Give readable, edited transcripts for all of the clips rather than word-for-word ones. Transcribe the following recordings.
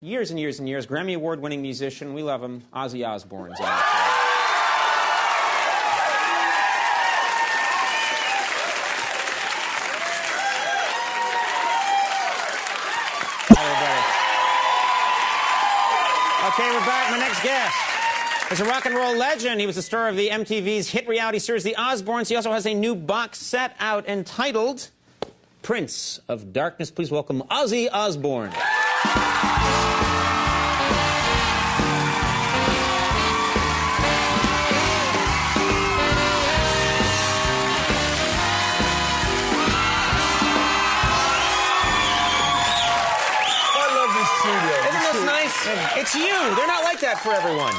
Years and years and years, Grammy Award-winning musician, we love him, Ozzy Osbourne. Okay, we're back. My next guest is a rock and roll legend. He was the star of the MTV's hit reality series, The Osbournes. He also has a new box set out entitled Prince of Darkness. Please welcome Ozzy Osbourne. It's you. They're not like that for everyone.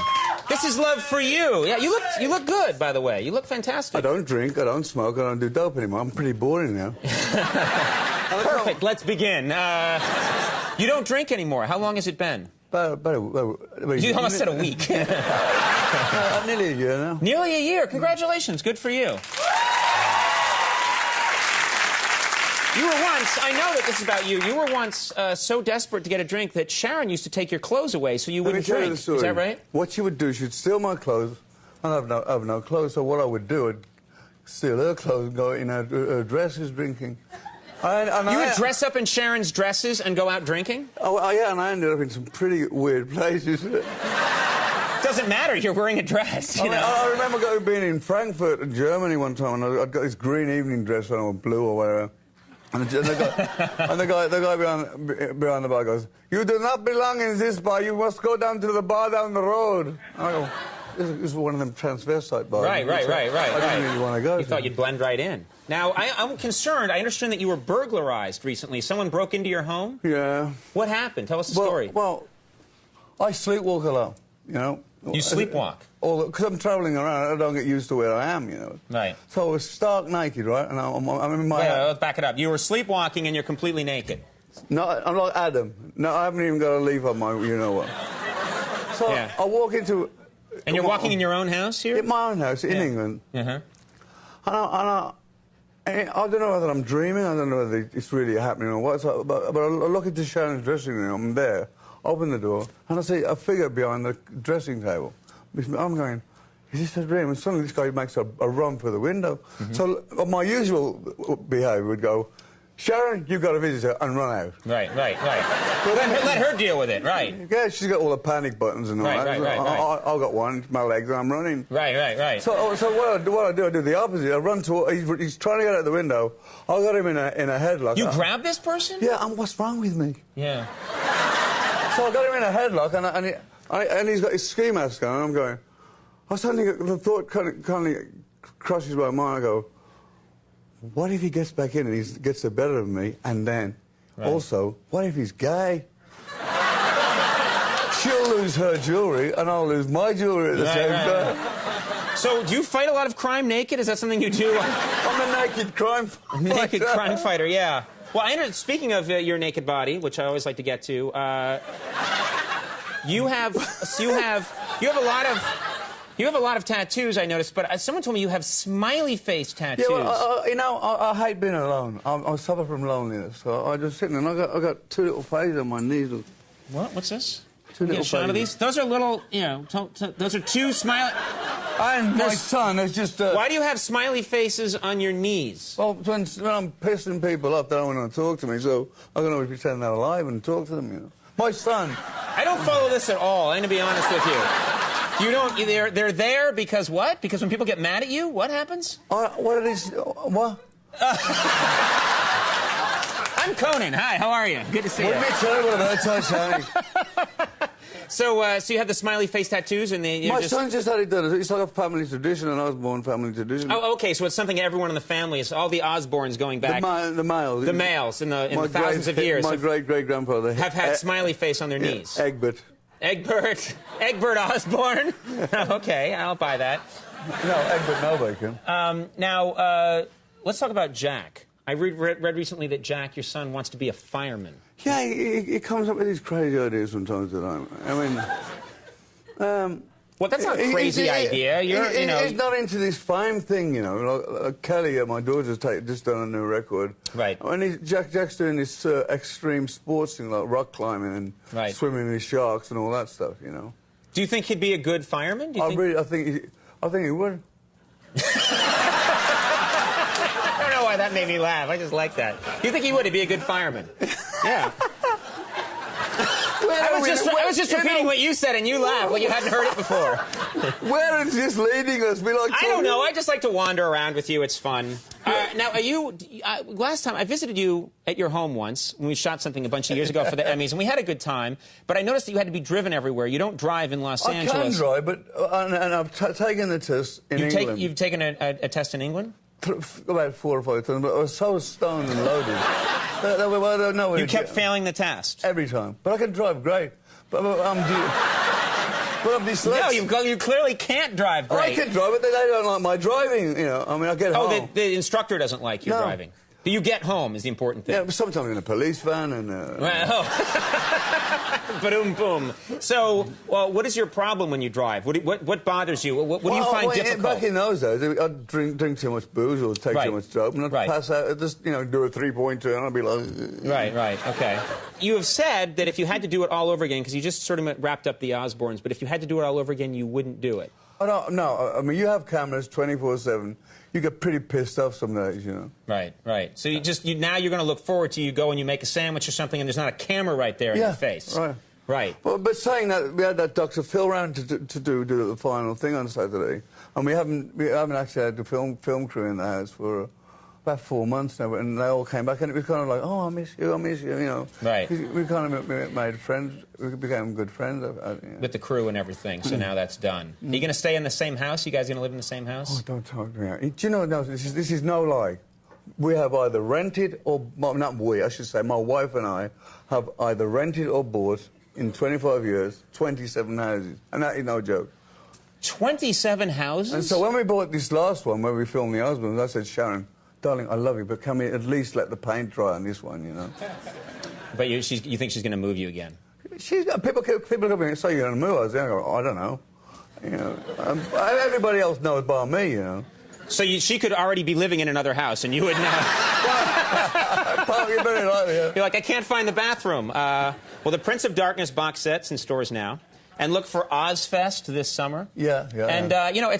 This is love for you. Yeah, you look good, by the way. You look fantastic. I don't drink, I don't smoke, I don't do dope anymore. I'm pretty boring now. Perfect. Let's begin. You don't drink anymore. How long has it been? You almost said a week. Nearly a year now. Nearly a year. Congratulations. Good for you. You were once, I know that this is about you, you were once so desperate to get a drink that Sharon used to take your clothes away so you wouldn't drink. Is that right? What she would do, she'd steal my clothes, and I have no clothes, so what I would do, I'd steal her clothes and go in her dresses drinking. You would dress up in Sharon's dresses and go out drinking? Oh, yeah, and I ended up in some pretty weird places. Doesn't matter, you're wearing a dress, you know? I remember being in Frankfurt, Germany one time, and I'd got this green evening dress on, or blue or whatever. And the guy behind the bar goes, "You do not belong in this bar. You must go down to the bar down the road." And I go, "This is one of them transvestite bars." Right. I didn't really want to go. You thought you'd blend right in. Now, I'm concerned. I understand that you were burglarized recently. Someone broke into your home? Yeah. What happened? Tell us the story. Well, I sleepwalk a lot, you know. You sleepwalk? Because I'm travelling around, I don't get used to where I am, you know. Right. So I was stark naked, right? And I'm in my... Wait, let's back it up. You were sleepwalking and you're completely naked. No, I'm like Adam. No, I haven't even got a leaf on my you-know-what. So yeah. I walk into... And you're walking in your own house here? In my own house, in England. Uh-huh. And I don't know whether I'm dreaming, I don't know whether it's really happening or what, but I look into Sharon's dressing room, I'm there, open the door, and I see a figure behind the dressing table. I'm going, is this a dream? And suddenly this guy makes a run for the window. Mm-hmm. So my usual behaviour would go, "Sharon, you've got a visitor," and run out. Right. But let her deal with it, right? Yeah, she's got all the panic buttons and all that. Right. I've got one, my legs, and I'm running. Right. So what I do the opposite. I run to... He's trying to get out the window. I got him in a headlock. You grabbed this person? Yeah, and what's wrong with me? Yeah. So I got him in a headlock, and he's got his ski mask on, and I'm going... the thought kind of crosses my mind. I go, what if he gets back in and he gets the better of me, and then, also, what if he's gay? She'll lose her jewellery, and I'll lose my jewellery at the same time. So, do you fight a lot of crime naked? Is that something you do? I'm a naked crime fighter. Naked crime fighter, yeah. Well, speaking of your naked body, which I always like to get to, you have a lot of tattoos, I noticed, but someone told me you have smiley face tattoos. Yeah, well, you know, I hate being alone. I suffer from loneliness, so I just sit there, and I got two little faces on my knees. What? What's this? Two little shot of these? Those are little, you know, those are two smiley... And my son is just... Why do you have smiley faces on your knees? Well, when I'm pissing people off, they don't want to talk to me, so I'm going to pretend they're alive and talk to them, you know. My son... I don't follow this at all, I'm going to be honest with you. You don't... They're there because what? Because when people get mad at you, what happens? What it is... What? I'm Conan. Hi, how are you? Good to see you. Wouldn't be terrible about Titanic. So you have the smiley face tattoos, and my son just had it done. It's like a family tradition, an Osbourne family tradition. Oh, okay. So it's something everyone in the family is. All the Osbournes going back. The males. The males in the thousands of years. My great-great-grandfather have had smiley face on their knees. Egbert Osbourne. Okay, I'll buy that. No, Egbert no bacon. Now let's talk about Jack. I read recently that Jack, your son, wants to be a fireman. Yeah, he comes up with these crazy ideas from time to time. I mean, Well, that's not a crazy idea. He's not into this fame thing, you know. Like Kelly, my daughter's just done a new record. Right. And Jack's doing this extreme sports thing, like rock climbing and swimming with sharks and all that stuff, you know. Do you think he'd be a good fireman? I think he would. I don't know why that made me laugh. I just like that. Do you think he would? He'd be a good fireman? Yeah. I was just repeating what you said, and you laughed like you hadn't heard it before. Where is this leading us? I don't know. I just like to wander around with you. It's fun. Now, last time I visited you at your home once when we shot something a bunch of years ago for the Emmys, and we had a good time. But I noticed that you had to be driven everywhere. You don't drive in Los Angeles. I can drive, but and I've taken the test in England. You've taken a test in England? About 4 or 5 times, but I was so stoned and loaded. I don't know. You kept failing the test? Every time. But I can drive great. But I'm dyslexic. No, you clearly can't drive great. I can drive, but they don't like my driving, you know. I mean, I get home. Oh, the instructor doesn't like your driving. Do you get home is the important thing. Yeah, sometimes in a police van and... Ba-doom, boom. So, well, what is your problem when you drive? What bothers you? What do you find difficult? Back in those days, I'd drink too much booze or take too much dope, and I'd pass out. I'd just, you know, do a three-point and I'd be like... Right, okay. You have said that if you had to do it all over again, because you just sort of wrapped up the Osbournes, but if you had to do it all over again, you wouldn't do it. No, I mean, you have cameras 24/7. You get pretty pissed off some days, you know. Right. So now you're going to look forward to you go and you make a sandwich or something, and there's not a camera right there in your face. Right. Well, but saying that, we had that Dr. Phil round to do the final thing on Saturday, and we haven't actually had the film crew in the house for about 4 months now, and they all came back, and it was kind of like, oh, I miss you, you know. Right. We kind of made friends. We became good friends. You know. With the crew and everything, so now that's done. Are you going to stay in the same house? You guys going to live in the same house? Oh, don't talk to me. Do you know, no, this is no lie. We have either rented or... Not we, I should say. My wife and I have either rented or bought, in 25 years, 27 houses. And that is no joke. 27 houses? And so when we bought this last one, where we filmed the Osbournes, I said, Sharon, darling, I love you, but can we at least let the paint dry on this one, you know? But you think she's going to move you again? People come in and say, you're going to move us. I go, I don't know. You know, everybody else knows by me, you know. So she could already be living in another house, and you would know. You're like, I can't find the bathroom. Well, the Prince of Darkness box set's in stores now. And look for Ozfest this summer. Yeah. And, you know,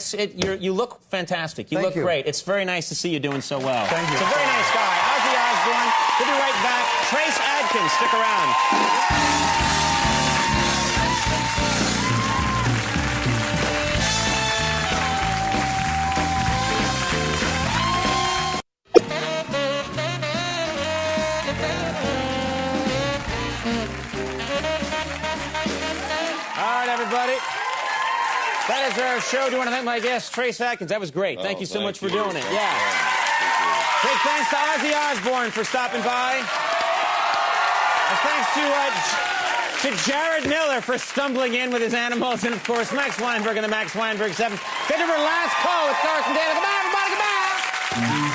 you look fantastic. You look great. It's very nice to see you doing so well. Thank you. It's a very nice guy. Ozzy Osbourne. We'll be right back. Trace Adkins, stick around. Everybody. That is our show. Do you want to thank my guest, Trace Adkins? That was great. Thank you so much for doing it. Yeah. Big thanks to Ozzy Osbourne for stopping by. And thanks to Jared Miller for stumbling in with his animals. And, of course, Max Weinberg and the Max Weinberg 7. Get to our last call with Carson Daly. Goodbye, everybody. Goodbye.